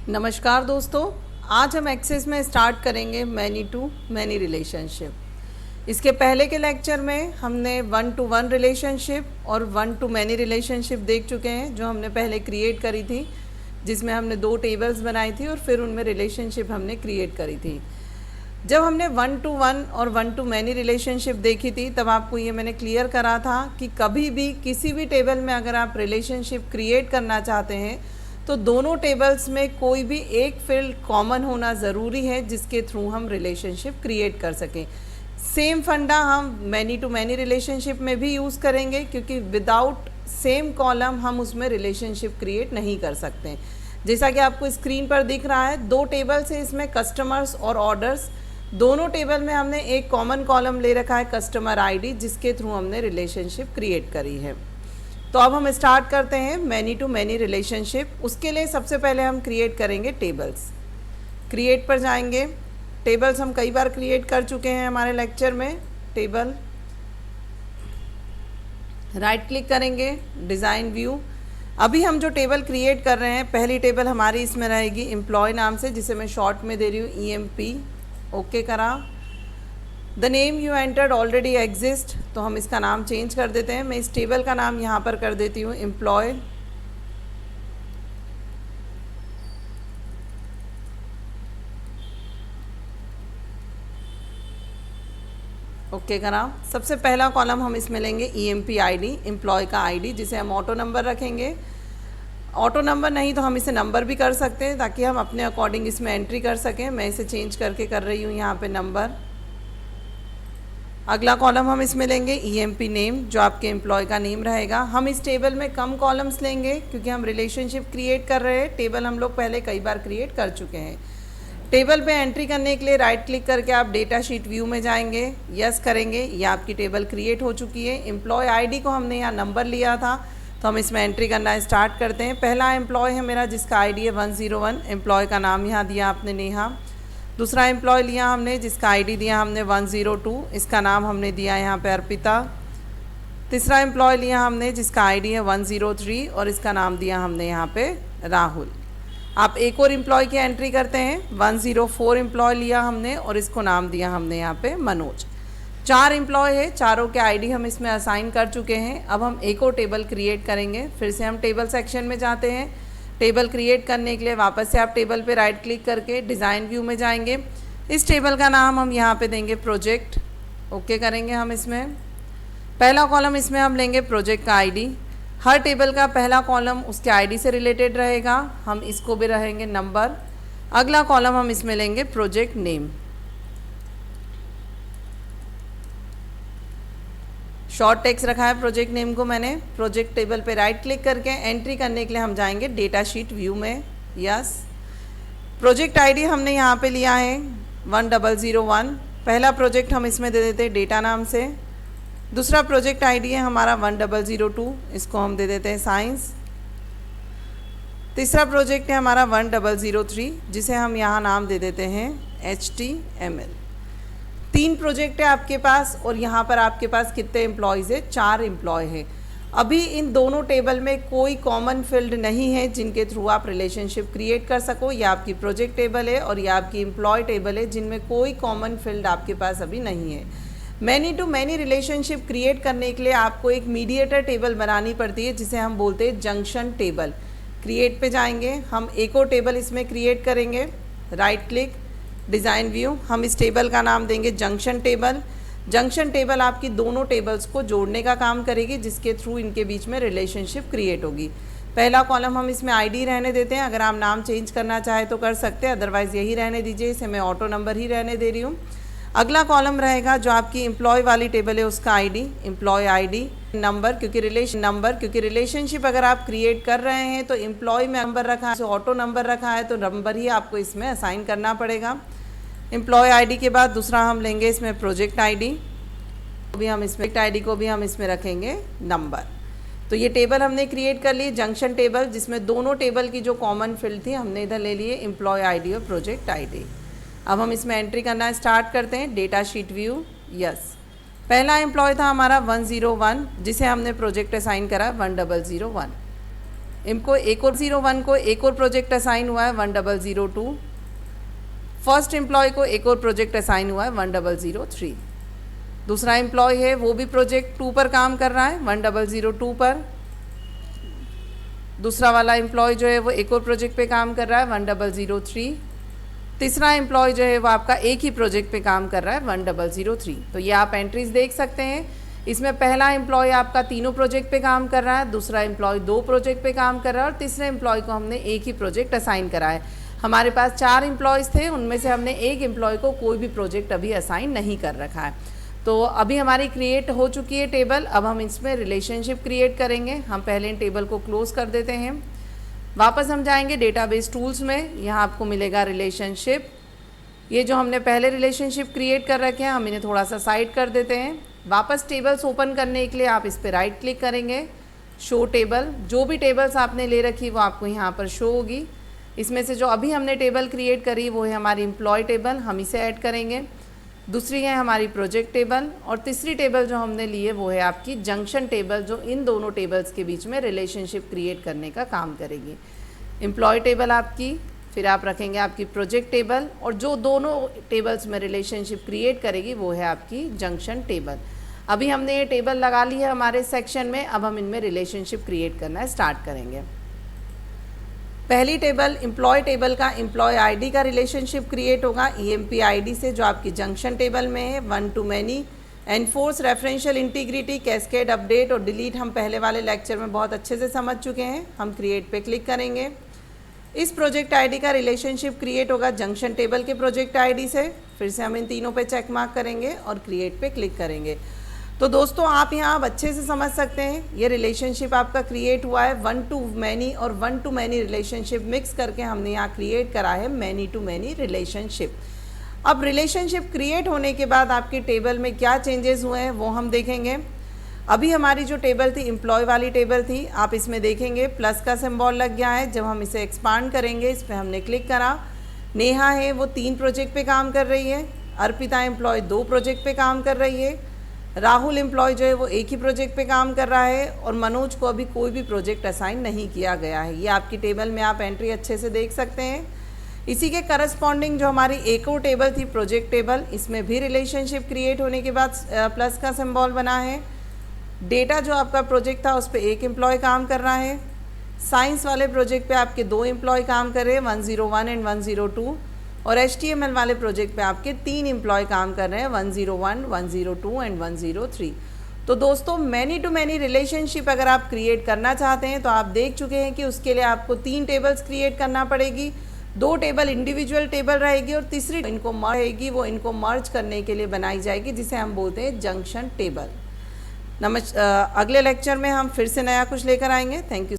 नमस्कार दोस्तों, आज हम एक्सेस में स्टार्ट करेंगे मैनी टू मैनी रिलेशनशिप। इसके पहले के लेक्चर में हमने वन टू वन रिलेशनशिप और वन टू मैनी रिलेशनशिप देख चुके हैं, जो हमने पहले क्रिएट करी थी, जिसमें हमने 2 टेबल्स बनाई थी और फिर उनमें रिलेशनशिप हमने क्रिएट करी थी। जब हमने वन टू वन और वन टू मैनी रिलेशनशिप देखी थी, तब आपको ये मैंने क्लियर करा था कि कभी भी किसी भी टेबल में अगर आप रिलेशनशिप क्रिएट करना चाहते हैं तो दोनों टेबल्स में कोई भी एक फील्ड कॉमन होना ज़रूरी है, जिसके थ्रू हम रिलेशनशिप क्रिएट कर सकें। सेम फंडा हम मैनी टू मैनी रिलेशनशिप में भी यूज़ करेंगे, क्योंकि विदाउट सेम कॉलम हम उसमें रिलेशनशिप क्रिएट नहीं कर सकते। जैसा कि आपको स्क्रीन पर दिख रहा है, 2 टेबल्स है इसमें, कस्टमर्स और ऑर्डर्स। दोनों टेबल में हमने एक कॉमन कॉलम ले रखा है कस्टमर आईडी, जिसके थ्रू हमने रिलेशनशिप क्रिएट करी है। तो अब हम स्टार्ट करते हैं मैनी टू मैनी रिलेशनशिप। उसके लिए सबसे पहले हम क्रिएट करेंगे टेबल्स। क्रिएट पर जाएंगे। टेबल्स हम कई बार क्रिएट कर चुके हैं हमारे लेक्चर में। टेबल, राइट क्लिक करेंगे, डिज़ाइन व्यू। अभी हम जो टेबल क्रिएट कर रहे हैं, पहली टेबल हमारी इसमें रहेगी एम्प्लॉय नाम से, जिसे मैं शॉर्ट में दे रही हूँ EMP। ओके करा। The name you entered already exist, तो हम इसका नाम चेंज कर देते हैं। मैं इस टेबल का नाम यहाँ पर कर देती हूँ एम्प्लॉय। ओके करा। सबसे पहला कॉलम हम इसमें लेंगे EMP ID, एम्प्लॉय का ID, जिसे हम ऑटो नंबर रखेंगे। ऑटो नंबर नहीं तो हम इसे नंबर भी कर सकते हैं, ताकि हम अपने अकॉर्डिंग इसमें एंट्री कर सकें। मैं इसे चेंज करके कर रही हूँ यहाँ पे नंबर। अगला कॉलम हम इसमें लेंगे EMP नेम, जो आपके एम्प्लॉय का नेम रहेगा। हम इस टेबल में कम कॉलम्स लेंगे, क्योंकि हम रिलेशनशिप क्रिएट कर रहे हैं। टेबल हम लोग पहले कई बार क्रिएट कर चुके हैं। टेबल पे एंट्री करने के लिए राइट क्लिक करके आप डेटा शीट व्यू में जाएंगे, यस करेंगे। ये आपकी टेबल क्रिएट हो चुकी है। एम्प्लॉय ID को हमने यहाँ नंबर लिया था, तो हम इसमें एंट्री करना स्टार्ट करते हैं। पहला एम्प्लॉय है मेरा, जिसका ID है 101। एम्प्लॉय का नाम यहाँ दिया आपने नेहा। दूसरा एम्प्लॉय लिया हमने, जिसका ID दिया हमने 102। इसका नाम हमने दिया यहाँ पे अर्पिता। तीसरा एम्प्लॉय लिया हमने, जिसका ID है 103, और इसका नाम दिया हमने यहाँ पे राहुल। आप एक और एम्प्लॉय की एंट्री करते हैं। 104 एम्प्लॉय लिया हमने, और इसको नाम दिया हमने यहाँ पे मनोज। 4 एम्प्लॉय है, चारों के ID हम इसमें असाइन कर चुके हैं। अब हम एक और टेबल क्रिएट करेंगे। फिर से हम टेबल सेक्शन में जाते हैं। टेबल क्रिएट करने के लिए वापस से आप टेबल पे राइट क्लिक करके डिज़ाइन व्यू में जाएंगे। इस टेबल का नाम हम यहाँ पे देंगे प्रोजेक्ट। ओके करेंगे हम इसमें। पहला कॉलम इसमें हम लेंगे प्रोजेक्ट का ID। हर टेबल का पहला कॉलम उसके ID से रिलेटेड रहेगा, हम इसको भी रहेंगे नंबर। अगला कॉलम हम इसमें लेंगे प्रोजेक्ट नेम। शॉर्ट टेक्स्ट रखा है प्रोजेक्ट नेम को मैंने। प्रोजेक्ट टेबल पे राइट क्लिक करके एंट्री करने के लिए हम जाएंगे डेटा शीट व्यू में, यस। प्रोजेक्ट ID हमने यहाँ पे लिया है 1001। पहला प्रोजेक्ट हम इसमें दे देते हैं डेटा नाम से। दूसरा प्रोजेक्ट ID है हमारा 1002, इसको हम दे देते हैं साइंस। तीसरा प्रोजेक्ट है हमारा 1003, जिसे हम यहाँ नाम दे देते हैं HTML। 3 प्रोजेक्ट है आपके पास, और यहाँ पर आपके पास कितने एम्प्लॉयज़ है? 4 एम्प्लॉय है। अभी इन दोनों टेबल में कोई कॉमन फील्ड नहीं है जिनके थ्रू आप रिलेशनशिप क्रिएट कर सको। ये आपकी प्रोजेक्ट टेबल है और ये आपकी एम्प्लॉय टेबल है, जिनमें कोई कॉमन फील्ड आपके पास अभी नहीं है। Many to many relationship create करने के लिए आपको एक मीडिएटर टेबल बनानी पड़ती है, जिसे हम बोलते हैं जंक्शन टेबल। क्रिएट पे जाएंगे, हम एक और टेबल इसमें क्रिएट करेंगे। Right click, design view. हम इस टेबल का नाम देंगे जंक्शन टेबल। जंक्शन टेबल आपकी दोनों टेबल्स को जोड़ने का काम करेगी, जिसके थ्रू इनके बीच में रिलेशनशिप क्रिएट होगी। पहला कॉलम हम इसमें ID रहने देते हैं। अगर आप नाम चेंज करना चाहे तो कर सकते हैं, अदरवाइज़ यही रहने दीजिए। इसे मैं ऑटो नंबर ही रहने दे रही हूँ। अगला कॉलम रहेगा जो आपकी एम्प्लॉय वाली टेबल है, उसका ID, एम्प्लॉय ID। नंबर, क्योंकि रिलेशनशिप अगर आप क्रिएट कर रहे हैं तो एम्प्लॉय में नंबर रखा है, ऑटो नंबर रखा है, तो नंबर ही आपको इसमें असाइन करना पड़ेगा। एम्प्लॉय ID के बाद दूसरा हम लेंगे इसमें प्रोजेक्ट ID को भी हम इसमें रखेंगे नंबर। तो ये टेबल हमने क्रिएट कर ली, जंक्शन टेबल, जिसमें दोनों टेबल की जो कॉमन फील्ड थी हमने इधर ले लिए, एम्प्लॉय ID और प्रोजेक्ट ID। अब हम इसमें एंट्री करना स्टार्ट करते हैं। Data sheet view, yes. पहला एम्प्लॉय था हमारा 101, जिसे हमने प्रोजेक्ट असाइन करा 1001। इनको एक और 01 को एक और प्रोजेक्ट असाइन हुआ है 1002। फर्स्ट एम्प्लॉय को एक और प्रोजेक्ट असाइन हुआ है 1003। दूसरा एम्प्लॉय है वो भी प्रोजेक्ट 2 पर काम कर रहा है 1002 पर। दूसरा वाला एम्प्लॉय जो है वो एक और प्रोजेक्ट पे काम कर रहा है 1003। तीसरा एम्प्लॉय जो है वो आपका एक ही प्रोजेक्ट पे काम कर रहा है 1003। तो ये आप एंट्रीज देख सकते हैं। इसमें पहला एम्प्लॉय आपका तीनों प्रोजेक्ट पे काम कर रहा है, दूसरा एम्प्लॉय 2 प्रोजेक्ट पे काम कर रहा है और तीसरे एम्प्लॉय को हमने एक ही प्रोजेक्ट असाइन करा है। हमारे पास 4 एम्प्लॉयज़ थे, उनमें से हमने एक एम्प्लॉय को कोई भी प्रोजेक्ट अभी असाइन नहीं कर रखा है। तो अभी हमारी क्रिएट हो चुकी है टेबल। अब हम इसमें रिलेशनशिप क्रिएट करेंगे। हम पहले इन टेबल को क्लोज कर देते हैं। वापस हम जाएंगे डेटाबेस टूल्स में। यहाँ आपको मिलेगा रिलेशनशिप। ये जो हमने पहले रिलेशनशिप क्रिएट कर रखे हैं हम इन्हें थोड़ा सा साइड कर देते हैं। वापस टेबल्स ओपन करने के लिए आप इस पर राइट क्लिक करेंगे, शो टेबल। जो भी टेबल्स आपने ले रखी वो आपको यहाँ पर शो होगी। इसमें से जो अभी हमने टेबल क्रिएट करी वो है हमारी एम्प्लॉय टेबल, हम इसे ऐड करेंगे। दूसरी है हमारी प्रोजेक्ट टेबल और तीसरी टेबल जो हमने ली है वो है आपकी जंक्शन टेबल, जो इन दोनों टेबल्स के बीच में रिलेशनशिप क्रिएट करने का काम करेगी। एम्प्लॉय टेबल आपकी, फिर आप रखेंगे आपकी प्रोजेक्ट टेबल और जो दोनों टेबल्स में रिलेशनशिप क्रिएट करेगी वो है आपकी जंक्शन टेबल। अभी हमने ये टेबल लगा ली है हमारे सेक्शन में। अब हम इनमें रिलेशनशिप क्रिएट करना स्टार्ट करेंगे। पहली टेबल एम्प्लॉय टेबल का एम्प्लॉय आईडी का रिलेशनशिप क्रिएट होगा ईएमपी आईडी से, जो आपकी जंक्शन टेबल में है। 1 to many, enforce referential integrity, cascade, update और डिलीट हम पहले वाले लेक्चर में बहुत अच्छे से समझ चुके हैं। हम क्रिएट पे क्लिक करेंगे। इस प्रोजेक्ट आईडी का रिलेशनशिप क्रिएट होगा जंक्शन टेबल के प्रोजेक्ट आईडी से। फिर से हम इन तीनों पे चेक मार्क करेंगे और क्रिएट पे क्लिक करेंगे। तो दोस्तों आप यहाँ अब अच्छे से समझ सकते हैं ये रिलेशनशिप आपका क्रिएट हुआ है 1 to many और 1 to many रिलेशनशिप मिक्स करके हमने यहाँ क्रिएट करा है many to many रिलेशनशिप। अब रिलेशनशिप क्रिएट होने के बाद आपकी टेबल में क्या चेंजेस हुए हैं वो हम देखेंगे। अभी हमारी जो टेबल थी एम्प्लॉय वाली टेबल थी, आप इसमें देखेंगे प्लस का सिंबल लग गया है। जब हम इसे एक्सपांड करेंगे, इस पर हमने क्लिक करा, नेहा है वो 3 प्रोजेक्ट पे काम कर रही है, अर्पिता एम्प्लॉय 2 प्रोजेक्ट पे काम कर रही है, राहुल एम्प्लॉय जो है वो एक ही प्रोजेक्ट पे काम कर रहा है और मनोज को अभी कोई भी प्रोजेक्ट असाइन नहीं किया गया है। ये आपकी टेबल में आप एंट्री अच्छे से देख सकते हैं। इसी के करस्पॉन्डिंग जो हमारी एक और टेबल थी प्रोजेक्ट टेबल, इसमें भी रिलेशनशिप क्रिएट होने के बाद प्लस का सिंबल बना है। डेटा जो आपका प्रोजेक्ट था उस पर 1 एम्प्लॉय काम कर रहा है। साइंस वाले प्रोजेक्ट पे आपके 2 एम्प्लॉय काम कर रहे हैं 101 एंड 102 और HTML वाले प्रोजेक्ट पे आपके 3 एम्प्लॉय काम कर रहे हैं 101, 102 एंड 103। तो दोस्तों मैनी टू मैनी रिलेशनशिप अगर आप क्रिएट करना चाहते हैं तो आप देख चुके हैं कि उसके लिए आपको 3 टेबल्स क्रिएट करना पड़ेगी। 2 टेबल इंडिविजुअल टेबल रहेगी और तीसरी इनको मर्ज रहेगी, वो इनको मर्ज करने के लिए बनाई जाएगी, जिसे हम बोलते हैं जंक्शन टेबल। अगले लेक्चर में हम फिर से नया कुछ लेकर आएंगे। Thank you.